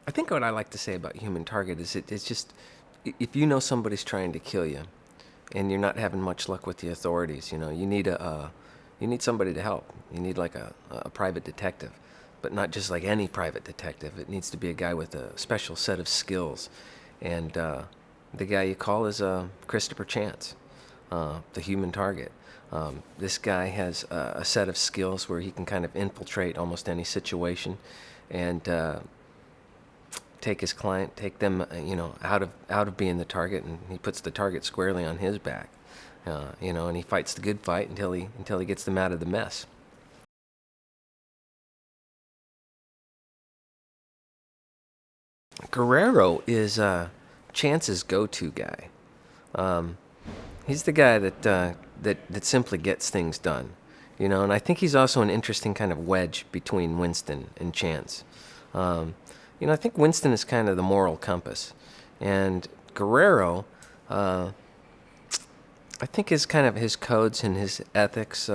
I think what I like to say about Human Target is it's just if you know somebody's trying to kill you and you're not having much luck with the authorities, you need you need somebody to help. You need like a private detective, but not just like any private detective. It needs to be a guy with a special set of skills, and the guy you call is Christopher Chance, the Human Target. This guy has a set of skills where he can kind of infiltrate almost any situation, and take his client, take them, out of being the target, and he puts the target squarely on his back, and he fights the good fight until he gets them out of the mess. Guerrero is Chance's go-to guy. Um, he's the guy that simply gets things done, and I think he's also an interesting kind of wedge between Winston and Chance. Um, I think Winston is kind of the moral compass, and Guerrero, uh, I think his kind of his codes and his ethics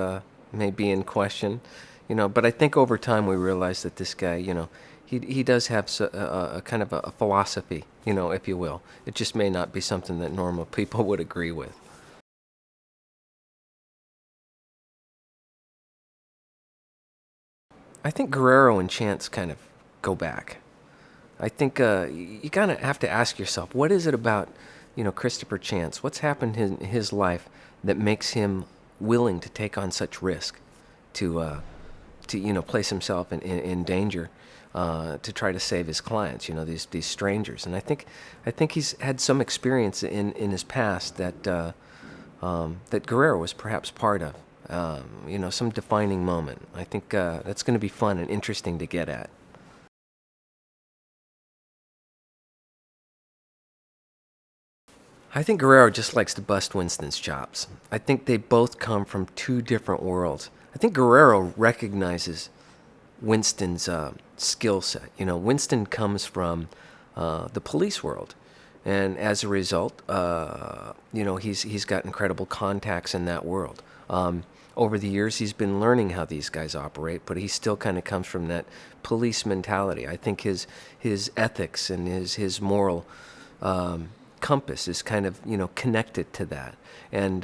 may be in question, but I think over time we realize that this guy, he does have a kind of a philosophy, if you will. It just may not be something that normal people would agree with. I think Guerrero and Chance kind of go back. I think you kind of have to ask yourself, what is it about, Christopher Chance? What's happened in his life that makes him willing to take on such risk, to place himself in danger, to try to save his clients, these strangers. And I think he's had some experience in his past that Guerrero was perhaps part of. Some defining moment. I think that's going to be fun and interesting to get at. I think Guerrero just likes to bust Winston's chops. I think they both come from two different worlds. I think Guerrero recognizes Winston's skill set. Winston comes from the police world, and as a result, he's got incredible contacts in that world. Over the years, he's been learning how these guys operate, but he still kind of comes from that police mentality. I think his ethics and his moral compass is kind of connected to that, and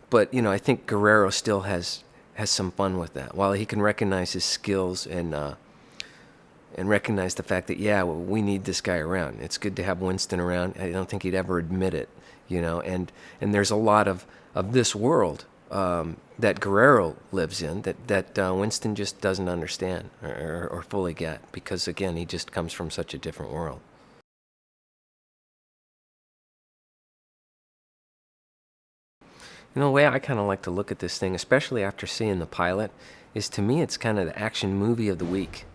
but I think Guerrero still has some fun with that. While he can recognize his skills and recognize the fact that, yeah, well, we need this guy around. It's good to have Winston around. I don't think he'd ever admit it, and there's a lot of this world that Guerrero lives in that Winston just doesn't understand or fully get, because again, he just comes from such a different world. The way I kind of like to look at this thing, especially after seeing the pilot, is to me it's kind of the action movie of the week,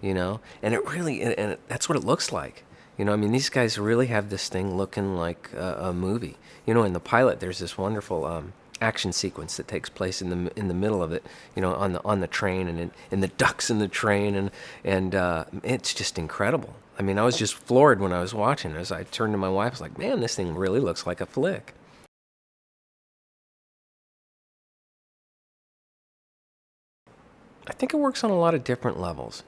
and it really, that's what it looks like. I mean, these guys really have this thing looking like a movie. In the pilot, there's this wonderful action sequence that takes place in the middle of it, on the train, and the ducks in the train, and it's just incredible. I mean, I was just floored when I was watching. As I turned to my wife, I was like, "Man, this thing really looks like a flick." I think it works on a lot of different levels.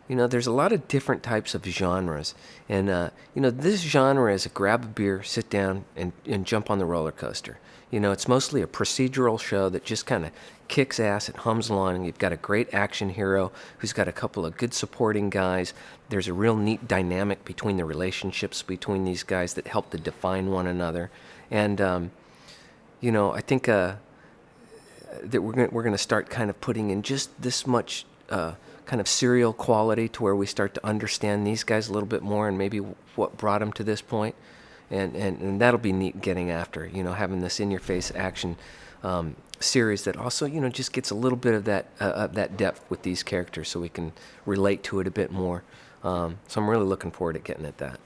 There's a lot of different types of genres. And, this genre is a grab a beer, sit down, and jump on the roller coaster. It's mostly a procedural show that just kind of kicks ass, it hums along, and you've got a great action hero who's got a couple of good supporting guys. There's a real neat dynamic between the relationships between these guys that help to define one another. And, I think that we're gonna start kind of putting in just this much kind of serial quality to where we start to understand these guys a little bit more, and maybe what brought them to this point, and that'll be neat getting after, having this in-your-face action series that also just gets a little bit of that depth with these characters, so we can relate to it a bit more. So I'm really looking forward to getting at that.